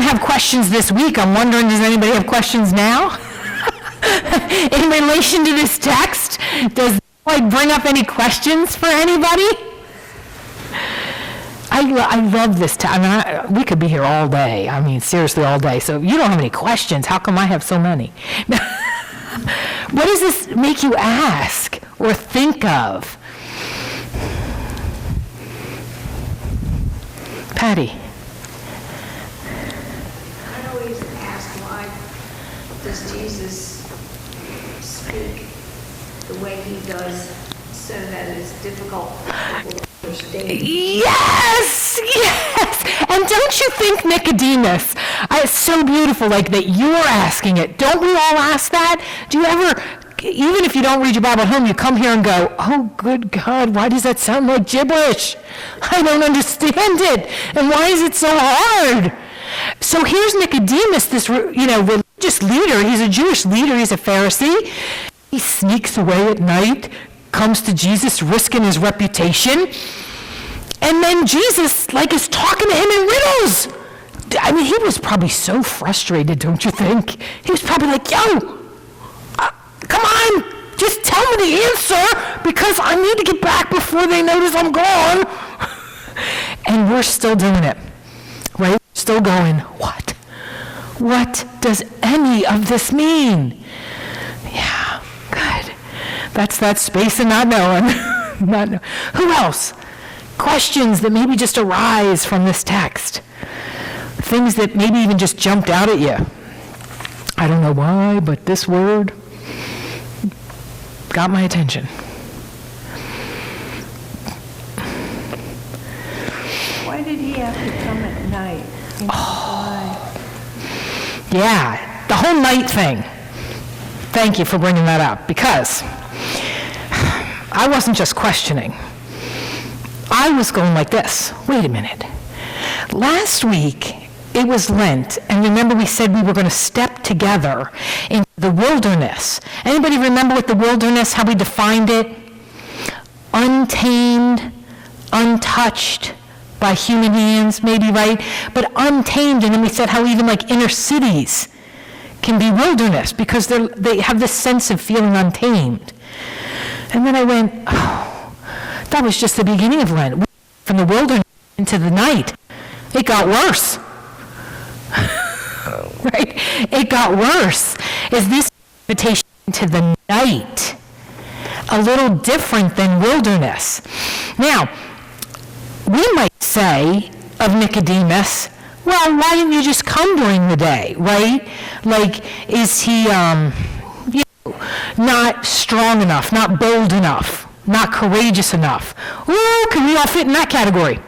have questions this week. I'm wondering, does anybody have questions now? In relation to this text, does it bring up any questions for anybody? I love this text. I mean, we could be here all day. I mean, seriously, all day. So if you don't have any questions, how come I have so many? What does this make you ask or think of? Patty. I always ask, why does Jesus speak the way he does so that it's difficult for people to understand? Yes! And don't you think, Nicodemus, it's so beautiful, like that you're asking it. Don't we all ask that? Do you ever, even if you don't read your Bible at home, you come here and go, oh, good God, why does that sound like gibberish? I don't understand it. And why is it so hard? So here's Nicodemus, this, religious leader. He's a Jewish leader. He's a Pharisee. He sneaks away at night, comes to Jesus, risking his reputation. And then Jesus, is talking to him in riddles. I mean, he was probably so frustrated, don't you think? He was probably like, yo, come on, just tell me the answer, because I need to get back before they notice I'm gone. And we're still doing it, right? Still going, what? What does any of this mean? Yeah, good. That's that space of not knowing. Who else? Questions that maybe just arise from this text. Things that maybe even just jumped out at you. I don't know why, but this word got my attention. Why did he have to come at night? Yeah, the whole night thing. Thank you for bringing that up, because I wasn't just questioning. I was going like this. Wait a minute. Last week, it was Lent, and remember we said we were going to step together into the wilderness. Anybody remember what the wilderness, how we defined it? Untamed, untouched by human hands, maybe, right? But untamed, and then we said how even inner cities can be wilderness because they have this sense of feeling untamed. And then I went, oh, that was just the beginning of Lent. From the wilderness into the night. It got worse. Right? It got worse. Is this invitation to the night a little different than wilderness? Now, we might say of Nicodemus, well, why didn't you just come during the day, right? Is he not strong enough, not bold enough, not courageous enough? Ooh, can we all fit in that category?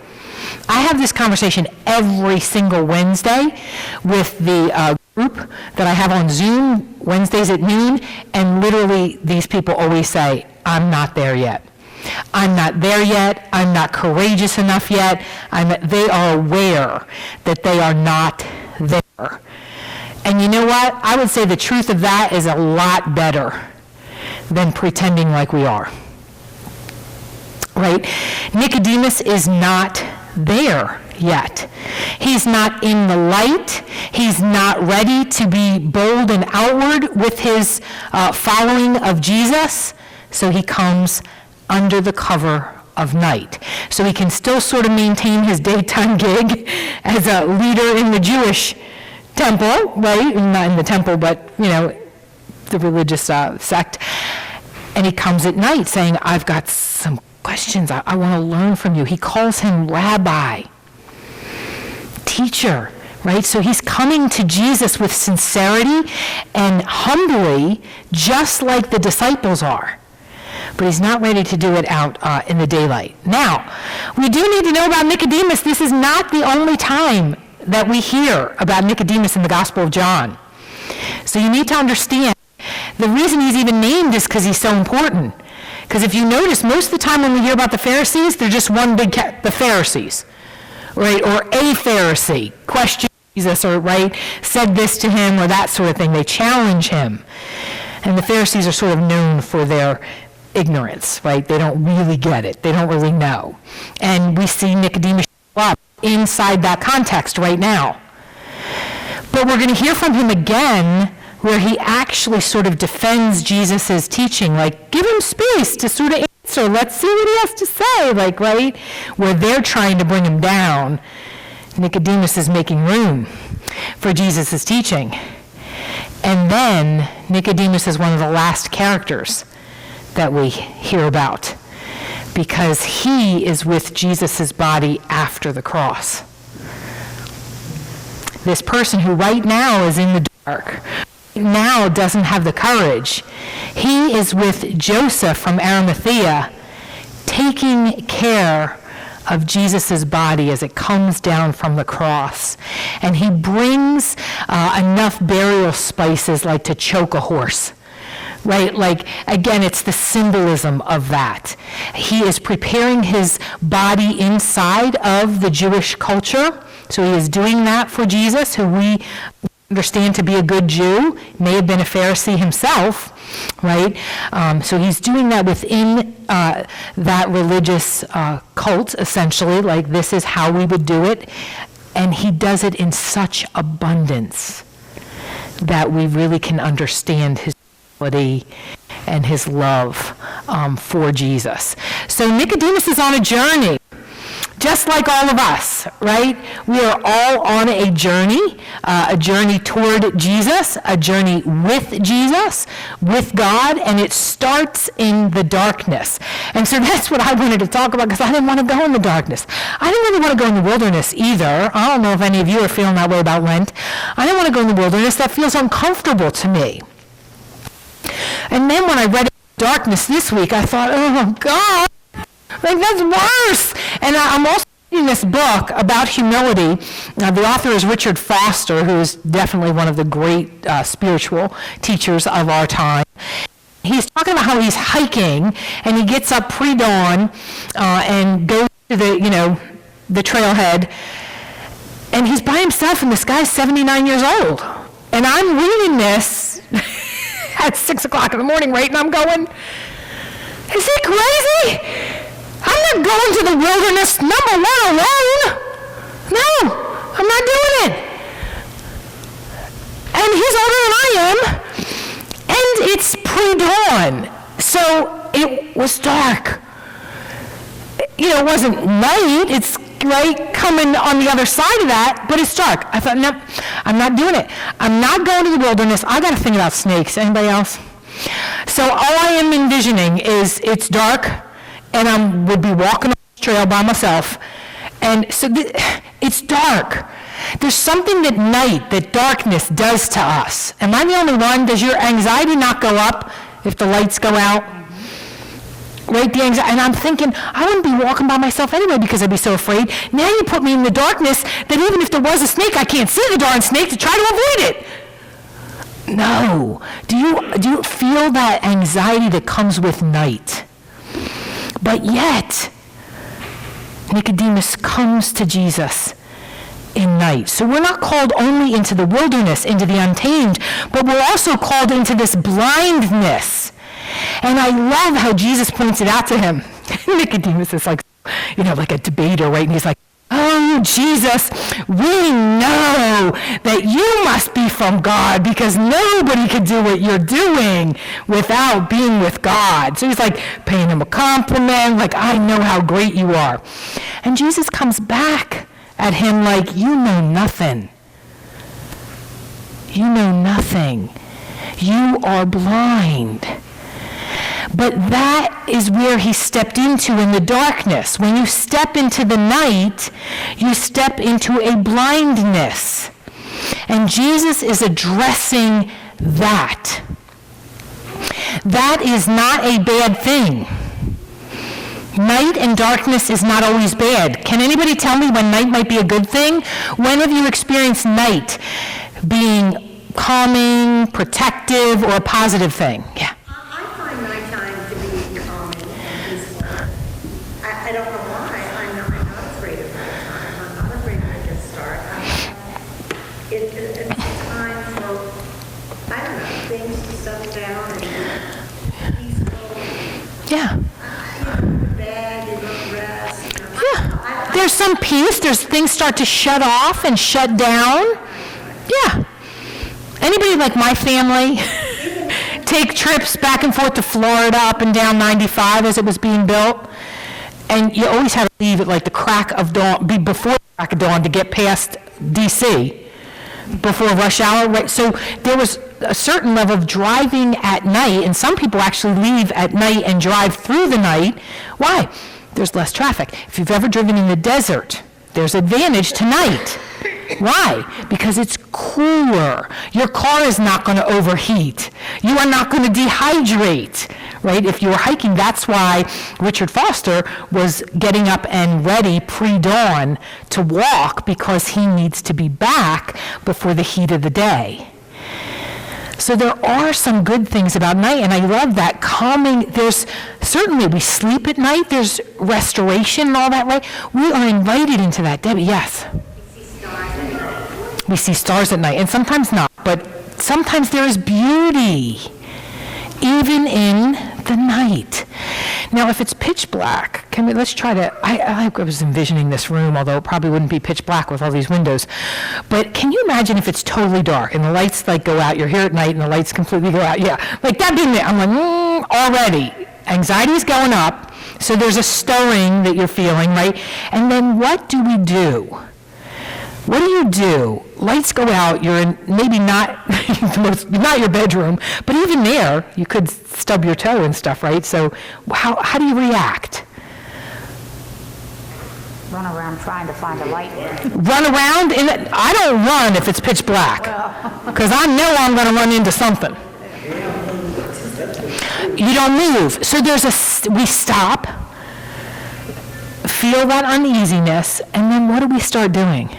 I have this conversation every single Wednesday with the group that I have on Zoom, Wednesdays at noon, and literally these people always say, I'm not there yet. I'm not there yet. I'm not courageous enough yet. They are aware that they are not there. And you know what? I would say the truth of that is a lot better than pretending like we are. Right? Nicodemus is not there yet. He's not in the light. He's not ready to be bold and outward with his following of Jesus. So he comes under the cover of night. So he can still sort of maintain his daytime gig as a leader in the Jewish temple, right? Not in the temple, but, the religious sect. And he comes at night saying, I've got some questions. I want to learn from you. He calls him rabbi, teacher, right? So he's coming to Jesus with sincerity and humbly, just like the disciples are. But he's not ready to do it out in the daylight. Now, we do need to know about Nicodemus. This is not the only time that we hear about Nicodemus in the Gospel of John. So you need to understand, the reason he's even named is because he's so important. Because if you notice, most of the time when we hear about the Pharisees, they're just one big the Pharisees, right? Or a Pharisee questioned Jesus, or right, said this to him, or that sort of thing. They challenge him. And the Pharisees are sort of known for their ignorance, right? They don't really get it. They don't really know. And we see Nicodemus show up inside that context right now. But we're going to hear from him again where he actually sort of defends Jesus' teaching, like, give him space to sort of answer. Let's see what he has to say, like, right? Where they're trying to bring him down, Nicodemus is making room for Jesus' teaching. And then Nicodemus is one of the last characters that we hear about, because he is with Jesus' body after the cross. This person who right now is in the dark, now doesn't have the courage. He is with Joseph from Arimathea, taking care of Jesus' body as it comes down from the cross. And he brings enough burial spices like to choke a horse. Right? Like, again, it's the symbolism of that. He is preparing his body inside of the Jewish culture. So he is doing that for Jesus, who we understand to be a good Jew, may have been a Pharisee himself, right? So he's doing that within that religious cult, essentially, like this is how we would do it. And he does it in such abundance that we really can understand his and his love for Jesus. So Nicodemus is on a journey, just like all of us, right? We are all on a journey toward Jesus, a journey with Jesus, with God, and it starts in the darkness. And so that's what I wanted to talk about, because I didn't want to go in the darkness. I didn't really want to go in the wilderness either. I don't know if any of you are feeling that way about Lent. I didn't want to go in the wilderness. That feels uncomfortable to me. And then when I read darkness this week, I thought, oh, God, like that's worse. And I'm also reading this book about humility. The author is Richard Foster, who is definitely one of the great spiritual teachers of our time. He's talking about how he's hiking, and he gets up pre-dawn and goes to the trailhead, and he's by himself, and this guy's 79 years old. And I'm reading this at 6 o'clock in the morning, right? And I'm going, is he crazy? I'm not going to the wilderness, number one, alone. No, I'm not doing it. And he's older than I am, and it's pre-dawn, so it was dark. It wasn't night, it's right coming on the other side of that, but it's dark. I thought, no, I'm not doing it. I'm not going to the wilderness. I got to think about snakes. Anybody else? So all I am envisioning is it's dark, and I would be walking on the trail by myself, and so it's dark. There's something that darkness does to us. Am I the only one? Does your anxiety not go up if the lights go out? Right, the anxiety, and I'm thinking, I wouldn't be walking by myself anyway because I'd be so afraid. Now you put me in the darkness that even if there was a snake, I can't see the darn snake to try to avoid it. No. Do you feel that anxiety that comes with night? But yet, Nicodemus comes to Jesus in night. So we're not called only into the wilderness, into the untamed, but we're also called into this blindness. And I love how Jesus points it out to him. Nicodemus is like, like a debater, right? And he's like, oh, Jesus, we know that you must be from God because nobody could do what you're doing without being with God. So he's like paying him a compliment, like, I know how great you are. And Jesus comes back at him like, you know nothing. You know nothing. You are blind. But that is where he stepped into in the darkness. When you step into the night, you step into a blindness. And Jesus is addressing that. That is not a bad thing. Night and darkness is not always bad. Can anybody tell me when night might be a good thing? When have you experienced night being calming, protective, or a positive thing? Yeah. I don't know why. I'm not afraid of nighttime. I'm not afraid when it gets dark. It's a time for, I don't know, things to settle down and be peaceful. Yeah. You go to bed, you go to rest. Yeah. There's some peace. Things start to shut off and shut down. Yeah. anybody like my family take trips back and forth to Florida up and down 95 as it was being built? And you always had to leave at like the crack of dawn, before the crack of dawn to get past D.C. before rush hour, right? So there was a certain level of driving at night, and some people actually leave at night and drive through the night. Why? There's less traffic. If you've ever driven in the desert, there's advantage to night. Why? Because it's cooler. Your car is not going to overheat. You are not going to dehydrate, right? If you were hiking, that's why Richard Foster was getting up and ready pre-dawn to walk, because he needs to be back before the heat of the day. So there are some good things about night, and I love that calming. There's certainly, we sleep at night, there's restoration and all that, right? We are invited into that. Debbie, yes? We see stars at night, and sometimes not, but sometimes there is beauty, even in the night. Now, if it's pitch black, let's try to, I was envisioning this room, although it probably wouldn't be pitch black with all these windows, but can you imagine if it's totally dark, and the lights like go out, you're here at night, and the lights completely go out? Yeah, like that being there, I'm like, already, anxiety's going up, so there's a stirring that you're feeling, right? And then what do we do? What do you do? Lights go out, you're in maybe not not your bedroom, but even there, you could stub your toe and stuff, right? So how do you react? Run around trying to find a light. Run around? I don't run if it's pitch black, because I know I'm going to run into something. You don't move. So we stop, feel that uneasiness, and then what do we start doing?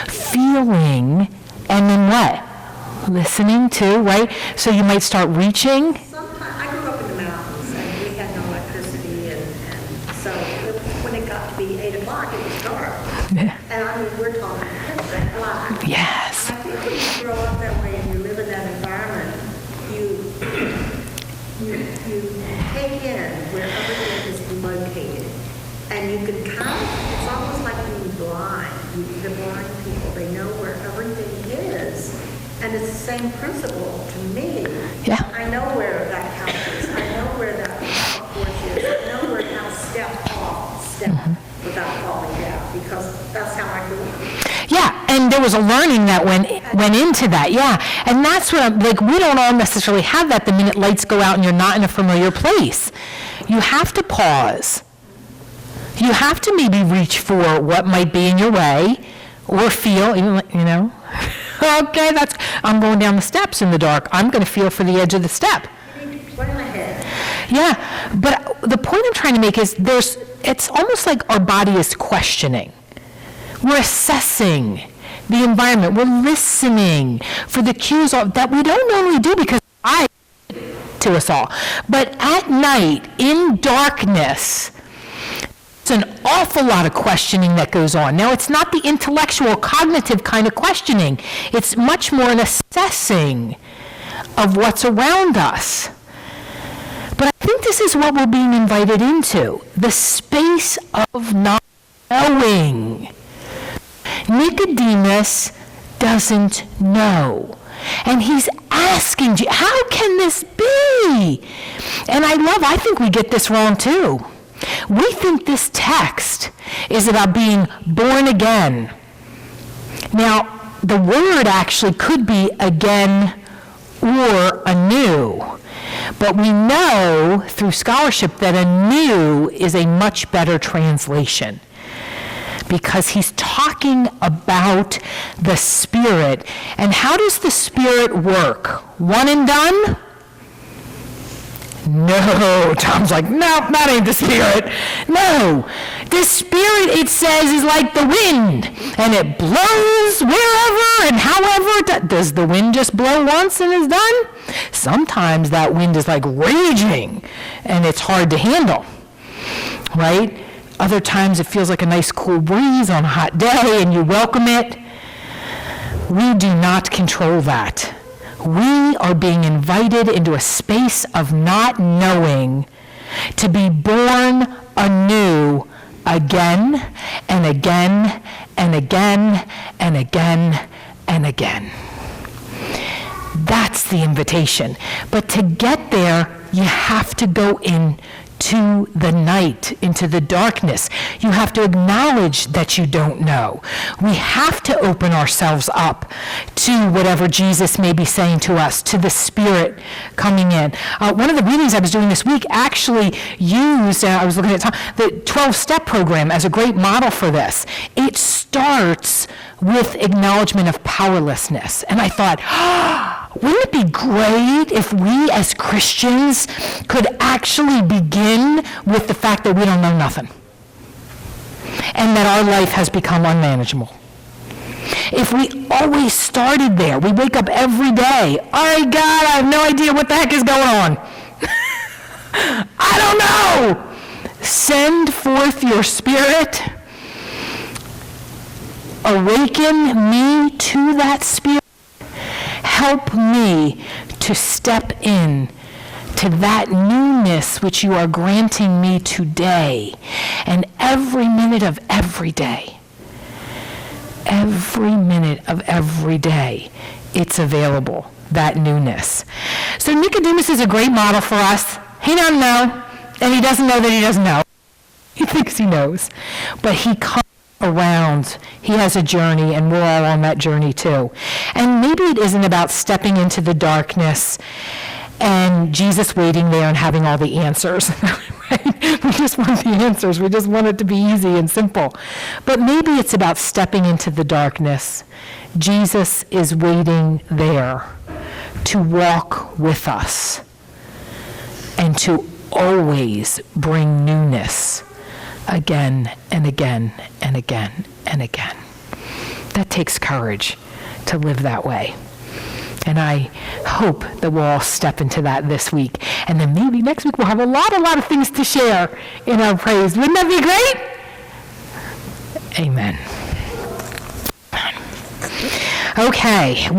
Feeling, and then what? Listening to, right? So you might start reaching. Sometimes, I grew up in the mountains, and we had no electricity, and so when it got to be 8 o'clock, it was dark. Yeah. And I mean, we're talking pitch black. Yes. I think when you grow up that way and you live in that environment, you take in where everything is located, and you can kind of, it's almost like being blind. The blind people, they know where everything is, and it's the same principle to me. Yeah. I know where that couch is. I know where that porch is. I know where how to step without falling down, because that's how I grew up. Yeah, and there was a learning that went into that, yeah. And that's what we don't all necessarily have that the minute lights go out and you're not in a familiar place. You have to pause. You have to maybe reach for what might be in your way, or feel, okay, I'm going down the steps in the dark. I'm going to feel for the edge of the step. Plan ahead. Yeah, but the point I'm trying to make is it's almost like our body is questioning. We're assessing the environment. We're listening for the cues that we don't normally do, because to us all. But at night, in darkness, it's an awful lot of questioning that goes on. Now, it's not the intellectual, cognitive kind of questioning. It's much more an assessing of what's around us. But I think this is what we're being invited into, the space of not knowing. Nicodemus doesn't know. And he's asking, how can this be? And I think we get this wrong too. We think this text is about being born again. Now, the word actually could be again or anew. But we know through scholarship that anew is a much better translation, because he's talking about the Spirit. And how does the Spirit work? One and done? No. Tom's like, no, that ain't the Spirit. No. The Spirit, it says, is like the wind, and it blows wherever and however. Does the wind just blow once and is done? Sometimes that wind is like raging, and it's hard to handle, right? Other times it feels like a nice cool breeze on a hot day, and you welcome it. We do not control that. We are being invited into a space of not knowing, to be born anew again and again and again and again and again. That's the invitation. But to get there, you have to go into the night, into the darkness. You have to acknowledge that you don't know. We have to open ourselves up to whatever Jesus may be saying to us, to the Spirit coming in. One of the readings I was doing this week actually used, I was looking at the 12-step program as a great model for this. It starts with acknowledgement of powerlessness. And I thought, wouldn't it be great if we as Christians could actually begin with the fact that we don't know nothing and that our life has become unmanageable? If we always started there, we wake up every day, all right, God, I have no idea what the heck is going on. I don't know. Send forth your Spirit. Awaken me to that Spirit. Help me to step in to that newness which you are granting me today and every minute of every day. Every minute of every day, it's available, that newness. So Nicodemus is a great model for us. He doesn't know, and he doesn't know that he doesn't know. He thinks he knows, but he comes around. He has a journey, and we're all on that journey too. And maybe it isn't about stepping into the darkness and Jesus waiting there and having all the answers. Right? We just want the answers. We just want it to be easy and simple. But maybe it's about stepping into the darkness. Jesus is waiting there to walk with us and to always bring newness again and again and again and again. That takes courage to live that way. And I hope that we'll all step into that this week. And then maybe next week we'll have a lot of things to share in our praise. Wouldn't that be great? Amen. Okay.